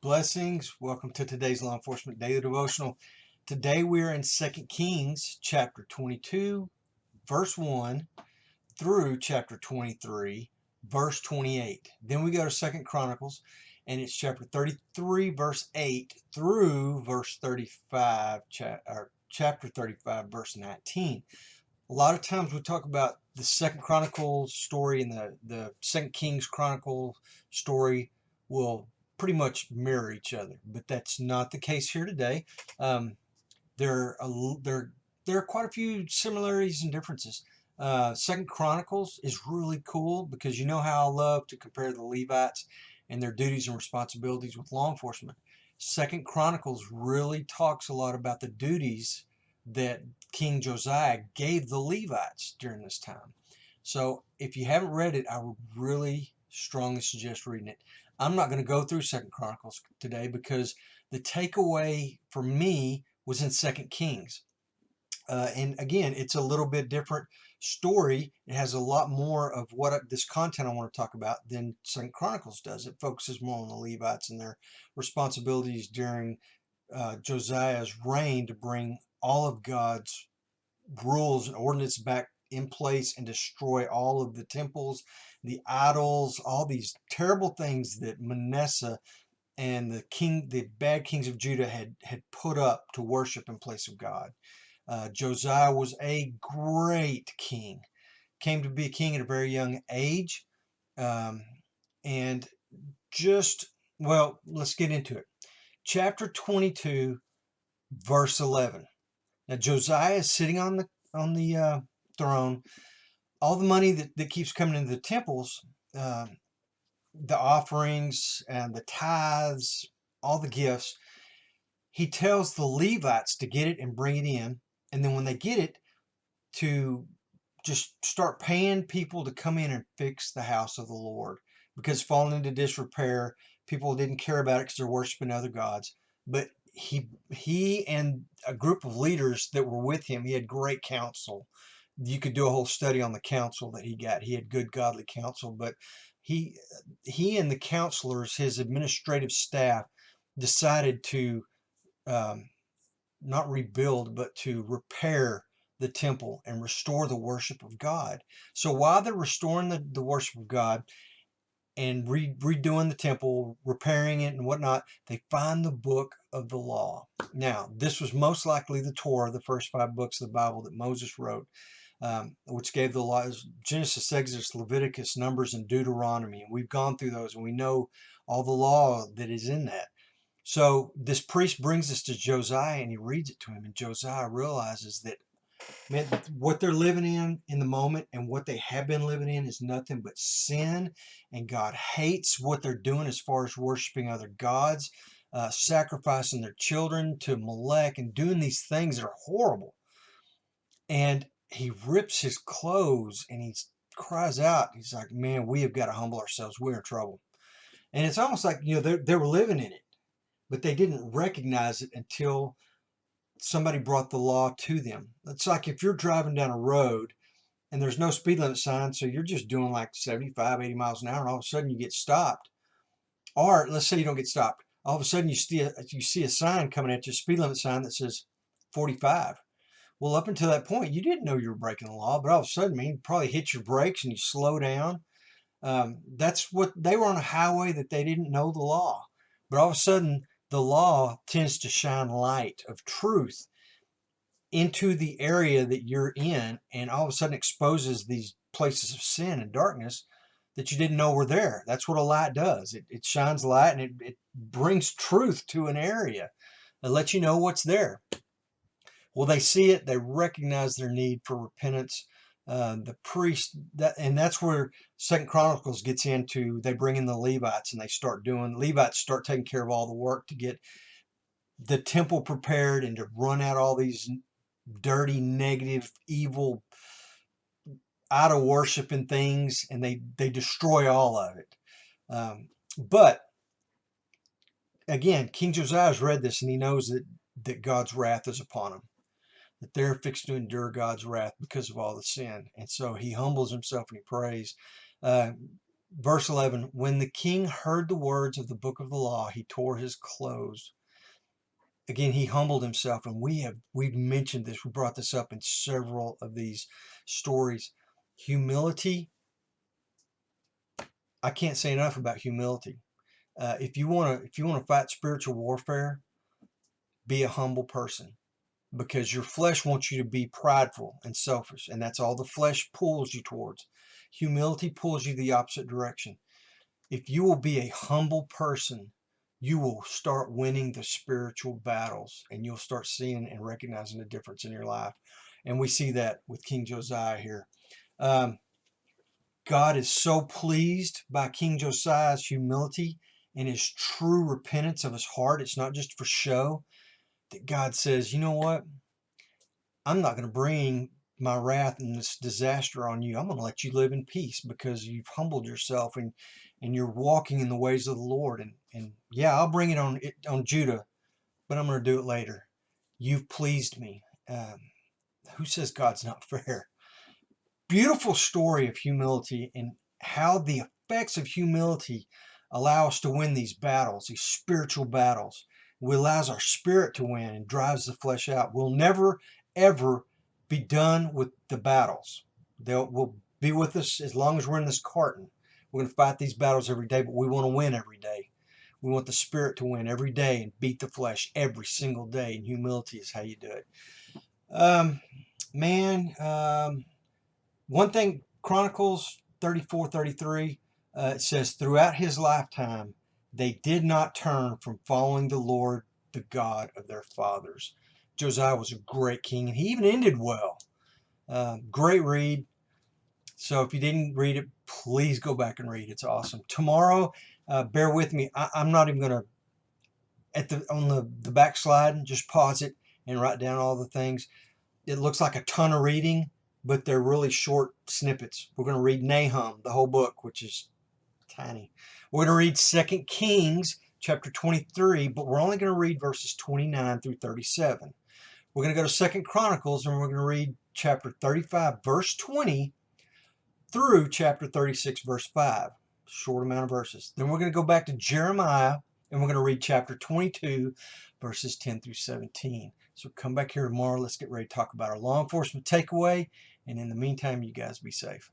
Blessings. Welcome to today's Law Enforcement Daily Devotional. Today we are in 2 Kings chapter 22, verse 1 through chapter 23, verse 28. Then we go to 2 Chronicles, and it's chapter 33, verse 8 through verse 35, chapter 35, verse 19. A lot of times we talk about the 2 Chronicles story and the 2 Kings Chronicle story will pretty much mirror each other, but that's not the case here today. Um, there are quite a few similarities and differences. 2 Chronicles is really cool because you know how I love to compare the Levites and their duties and responsibilities with law enforcement. 2 Chronicles really talks a lot about the duties that King Josiah gave the Levites during this time. So if you haven't read it, I would really strongly suggest reading it. I'm not going to go through 2 Chronicles today because the takeaway for me was in 2 Kings. And again, it's a little bit different story. It has a lot more of this content I want to talk about than 2 Chronicles does. It focuses more on the Levites and their responsibilities during Josiah's reign to bring all of God's rules and ordinance back in place and destroy all of the temples, the idols, all these terrible things that Manasseh and the bad kings of Judah had put up to worship in place of God. Josiah was a great king, came to be a king at a very young age, um, and let's get into it. Chapter 22, verse 11. Now Josiah is sitting on the throne. All the money that keeps coming into the temples, uh, the offerings and the tithes, all the gifts, he tells the Levites to get it and bring it in. And then when they get it, to just start paying people to come in and fix the house of the Lord because it's fallen into disrepair. People didn't care about it because they're worshiping other gods. But he and a group of leaders that were with him, he had great counsel. You could do a whole study on the counsel that he got. He had good godly counsel, but he and the counselors, his administrative staff, decided to um, not rebuild, but to repair the temple and restore the worship of God. So while they're restoring the worship of God and redoing the temple, repairing it and whatnot, they find the book of the law. Now, this was most likely the Torah, the first 5 books of the Bible that Moses wrote, which gave the laws: Genesis, Exodus, Leviticus, Numbers, and Deuteronomy. And we've gone through those and we know all the law that is in that. So this priest brings us to Josiah and he reads it to him, and Josiah realizes that, man, what they're living in the moment and what they have been living in is nothing but sin, and God hates what they're doing as far as worshiping other gods, sacrificing their children to Molech and doing these things that are horrible. And he rips his clothes and he cries out. He's like, man, we have got to humble ourselves. We're in trouble. And it's almost like, they were living in it, but they didn't recognize it until somebody brought the law to them. It's like if you're driving down a road and there's no speed limit sign, so you're just doing like 75, 80 miles an hour, and all of a sudden you get stopped. Or let's say you don't get stopped. All of a sudden you see a sign coming at you, a speed limit sign that says 45. Well, up until that point, you didn't know you were breaking the law, but all of a sudden, man, you probably hit your brakes and you slow down. That's what they were on a highway that they didn't know the law. But all of a sudden, the law tends to shine light of truth into the area that you're in, and all of a sudden exposes these places of sin and darkness that you didn't know were there. That's what a light does. It shines light and it brings truth to an area and lets you know what's there. Well, they see it, they recognize their need for repentance. The priest, and that's where 2 Chronicles gets into. They bring in the Levites and Levites start taking care of all the work to get the temple prepared and to run out all these dirty, negative, evil, idol worship and things, and they destroy all of it. But again, King Josiah's read this and he knows that God's wrath is upon him, that they're fixed to endure God's wrath because of all the sin. And so he humbles himself and he prays. Uh, Verse 11, when the king heard the words of the book of the law, he tore his clothes. Again, he humbled himself, and we've mentioned this. We brought this up in several of these stories. Humility, I can't say enough about humility. If you want to fight spiritual warfare, be a humble person, because your flesh wants you to be prideful and selfish, and that's all the flesh pulls you towards. Humility pulls you the opposite direction. If you will be a humble person, you will start winning the spiritual battles, and you'll start seeing and recognizing the difference in your life. And we see that with King Josiah here. God is so pleased by King Josiah's humility and his true repentance of his heart. It's not just for show, that God says, you know what? I'm not going to bring my wrath and this disaster on you. I'm going to let you live in peace because you've humbled yourself, and you're walking in the ways of the Lord. And yeah, I'll bring it on Judah, but I'm going to do it later. You've pleased me. Who says God's not fair? Beautiful story of humility, and how the effects of humility allow us to win these battles, these spiritual battles. It allows our spirit to win and drives the flesh out. We'll never, ever be done with the battles. Will be with us as long as we're in this carton. We're going to fight these battles every day, but we want to win every day. We want the spirit to win every day and beat the flesh every single day, and humility is how you do it. Man, one thing, Chronicles 34:33, it says, throughout his lifetime, they did not turn from following the Lord, the God of their fathers. Josiah was a great king, and he even ended well. Great read. So if you didn't read it, please go back and read. It's awesome. Tomorrow, bear with me. I'm not even going to, on the backslide, just pause it and write down all the things. It looks like a ton of reading, but they're really short snippets. We're going to read Nahum, the whole book, which is tiny. We're going to read 2 Kings chapter 23, but we're only going to read verses 29 through 37. We're going to go to 2 Chronicles, and we're going to read chapter 35, verse 20, through chapter 36, verse 5. Short amount of verses. Then we're going to go back to Jeremiah, and we're going to read chapter 22, verses 10 through 17. So come back here tomorrow. Let's get ready to talk about our law enforcement takeaway. And in the meantime, you guys be safe.